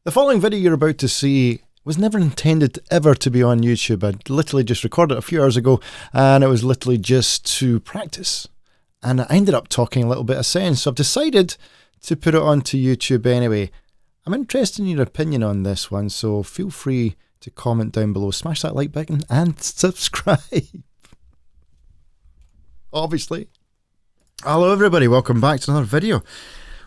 The following video you're about to see was never intended ever to be on YouTube. I literally just recorded it a few hours ago and it was literally just to practice. And I ended up talking a little bit of sense, so I've decided to put it onto YouTube anyway. I'm interested in your opinion on this one, so feel free to comment down below. Smash that like button and subscribe. Obviously. Hello everybody, welcome back to another video.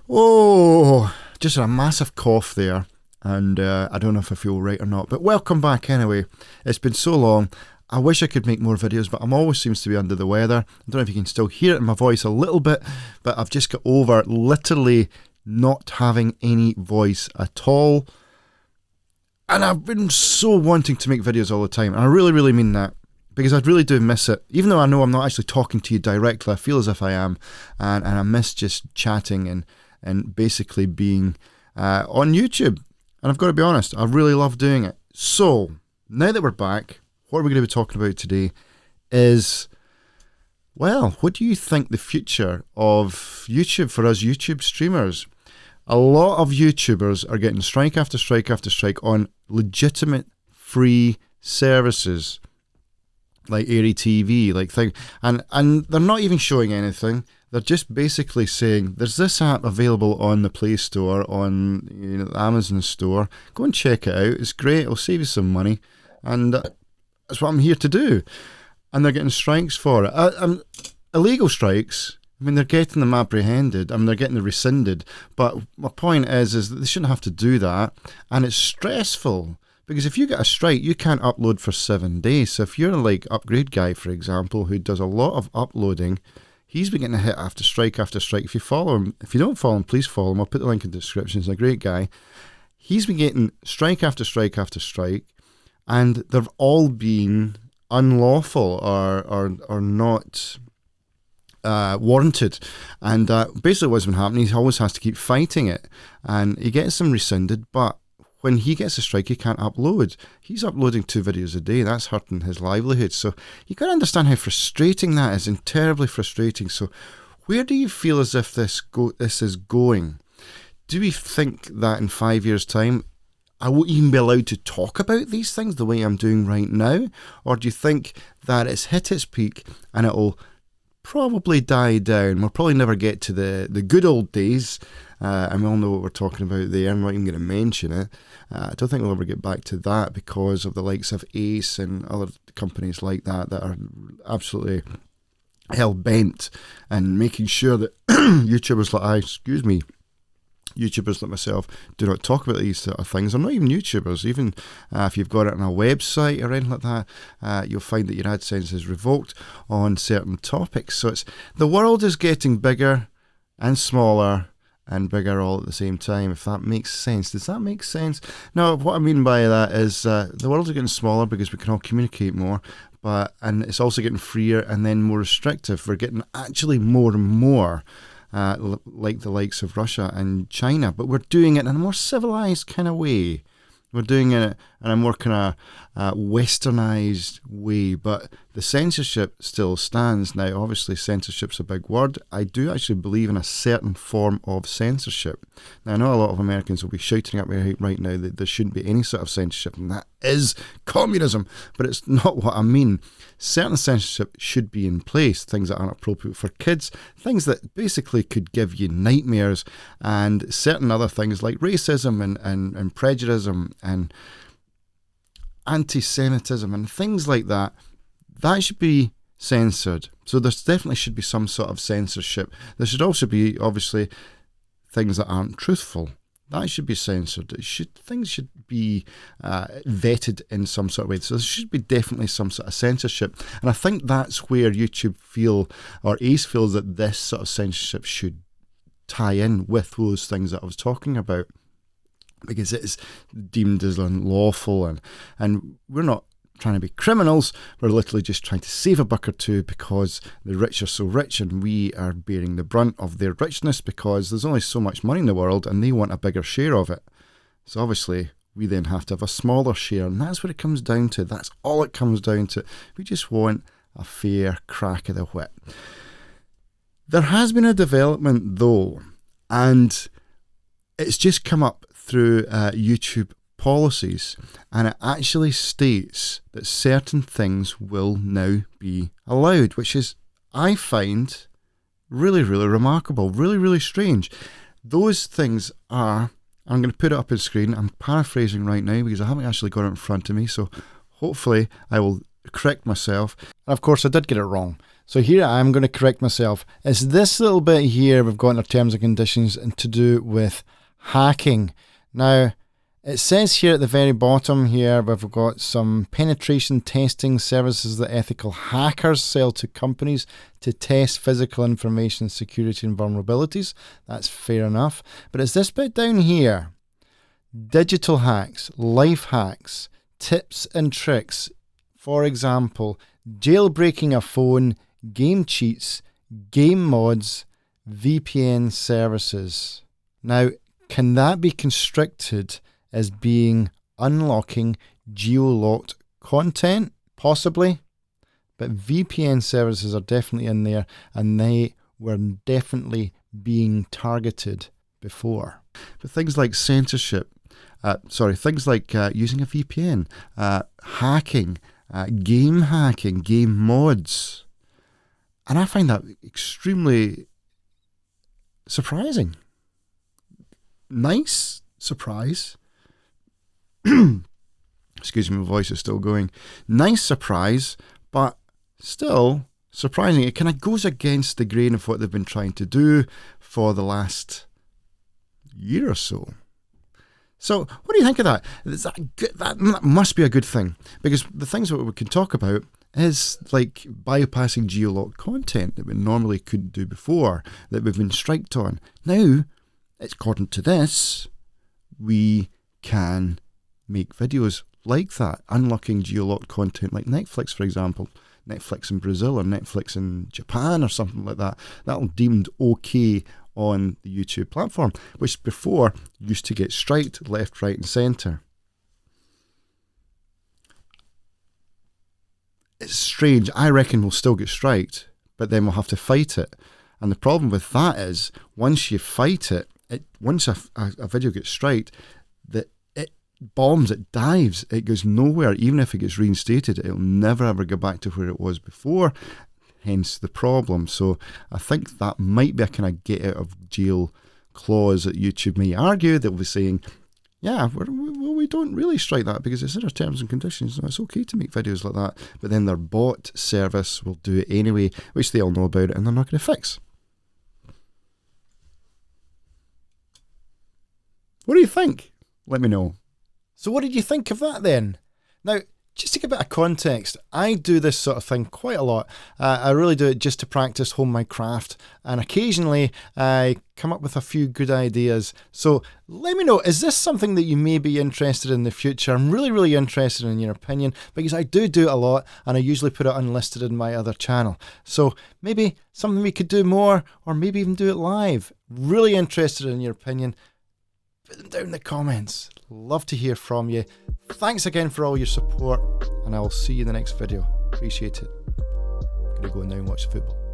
Oh, just a massive cough there. And I don't know if I feel right or not, but welcome back anyway. It's been so long. I wish I could make more videos, but I'm always seems to be under the weather. I don't know if you can still hear it in my voice a little bit, but I've just got over literally not having any voice at all. And I've been so wanting to make videos all the time. And I really, really mean that, because I really do miss it. Even though I know I'm not actually talking to you directly, I feel as if I am. And I miss just chatting and basically being on YouTube. And I've got to be honest, I really love doing it. So, now that we're back, what we're going to be talking about today is, well, what do you think the future of YouTube for us YouTube streamers? A lot of YouTubers are getting strike after strike after strike on legitimate free services like Airy TV, like thing, and they're not even showing anything. They're just basically saying there's this app available on the Play Store, on the Amazon store. Go and check it out. It's great. It'll save you some money, and that's what I'm here to do. And they're getting strikes for it. Illegal strikes. I mean, they're getting them apprehended. I mean, they're getting them rescinded. But my point is that they shouldn't have to do that, and it's stressful. Because if you get a strike, you can't upload for 7 days. So if you're like Upgrade Guy, for example, who does a lot of uploading, he's been getting hit after strike after strike. If you follow him, if you don't follow him, please follow him. I'll put the link in the description. He's a great guy. He's been getting strike after strike after strike, and they've all been unlawful or not warranted. And basically what's been happening, he always has to keep fighting it. And he gets them rescinded, but when he gets a strike, he can't upload. He's uploading 2 videos a day. That's hurting his livelihood. So you got to understand how frustrating that is, and terribly frustrating. So where do you feel as if this is going? Do we think that in 5 years' time, I won't even be allowed to talk about these things the way I'm doing right now? Or do you think that it's hit its peak and it'll probably die down? We'll probably never get to the good old days. And we all know what we're talking about there. I'm not even going to mention it. I don't think we'll ever get back to that because of the likes of Ace and other companies like that are absolutely hell-bent and making sure that YouTubers like myself do not talk about these sort of things. Or not even YouTubers, even if you've got it on a website or anything like that, you'll find that your AdSense is revoked on certain topics. So the world is getting bigger and smaller and bigger all at the same time, if that makes sense. Does that make sense? No, what I mean by that is the world is getting smaller because we can all communicate more, and it's also getting freer and then more restrictive. We're getting actually more and more like the likes of Russia and China, but we're doing it in a more civilized kind of way. We're doing it in a more kind of westernized way, but the censorship still stands. Now, obviously, censorship's a big word. I do actually believe in a certain form of censorship. Now, I know a lot of Americans will be shouting at me right now that there shouldn't be any sort of censorship, and that is communism, but it's not what I mean. Certain censorship should be in place, things that aren't appropriate for kids, things that basically could give you nightmares, and certain other things like racism and prejudice and anti-Semitism and things like that, that should be censored. So there definitely should be some sort of censorship. There should also be, obviously, things that aren't truthful. That should be censored. Things should be vetted in some sort of way. So there should be definitely some sort of censorship. And I think that's where YouTube or Ace feels that this sort of censorship should tie in with those things that I was talking about, because it is deemed as unlawful, and we're not trying to be criminals. We're literally just trying to save a buck or two because the rich are so rich and we are bearing the brunt of their richness because there's only so much money in the world and they want a bigger share of it. So obviously we then have to have a smaller share, and that's what it comes down to. That's all it comes down to. We just want a fair crack of the whip. There has been a development though, and it's just come up through YouTube policies, and it actually states that certain things will now be allowed, which is, I find, really, really remarkable, really, really strange. Those things are, I'm going to put it up on screen. I'm paraphrasing right now because I haven't actually got it in front of me, so hopefully I will correct myself. And of course I did get it wrong. So here I'm going to correct myself. It's this little bit here we've got in our terms and conditions and to do with hacking. Now, it says here at the very bottom here, we've got some penetration testing services that ethical hackers sell to companies to test physical information security and vulnerabilities. That's fair enough. But it's this bit down here. Digital hacks, life hacks, tips and tricks. For example, jailbreaking a phone, game cheats, game mods, VPN services. Now, can that be constricted as being unlocking geo-locked content? Possibly, but VPN services are definitely in there, and they were definitely being targeted before. But things like censorship, things like using a VPN, hacking, game mods, and I find that extremely surprising. Nice surprise. Excuse me, my voice is still going. Nice surprise, but still surprising. It kind of goes against the grain of what they've been trying to do for the last year or so. So what do you think of that? Is that good? That must be a good thing, because the things that we can talk about is like bypassing geolocked content that we normally couldn't do before, that we've been striked on. Now, according to this, we can make videos like that, unlocking geolocked content like Netflix, for example. Netflix in Brazil or Netflix in Japan or something like that. That'll deemed okay on the YouTube platform, which before used to get striked left, right and centre. It's strange. I reckon we'll still get striked, but then we'll have to fight it. And the problem with that is, once you fight it, once a video gets striked, that it bombs, it dives, it goes nowhere. Even if it gets reinstated, it'll never ever go back to where it was before. Hence the problem. So I think that might be a kind of get out of jail clause that YouTube may argue. They'll be saying, yeah, we don't really strike that because it's in our terms and conditions. It's okay to make videos like that. But then their bot service will do it anyway, which they all know about it, and they're not going to fix. What do you think? Let me know. So what did you think of that then? Now, just to give a bit of context, I do this sort of thing quite a lot. I really do it just to practice home my craft, and occasionally I come up with a few good ideas. So let me know, is this something that you may be interested in the future? I'm really, really interested in your opinion, because I do it a lot, and I usually put it unlisted in my other channel. So maybe something we could do more, or maybe even do it live. Really interested in your opinion. Put them down in the comments. Love to hear from you. Thanks again for all your support, and I will see you in the next video. Appreciate it. I'm going to go now and watch the football.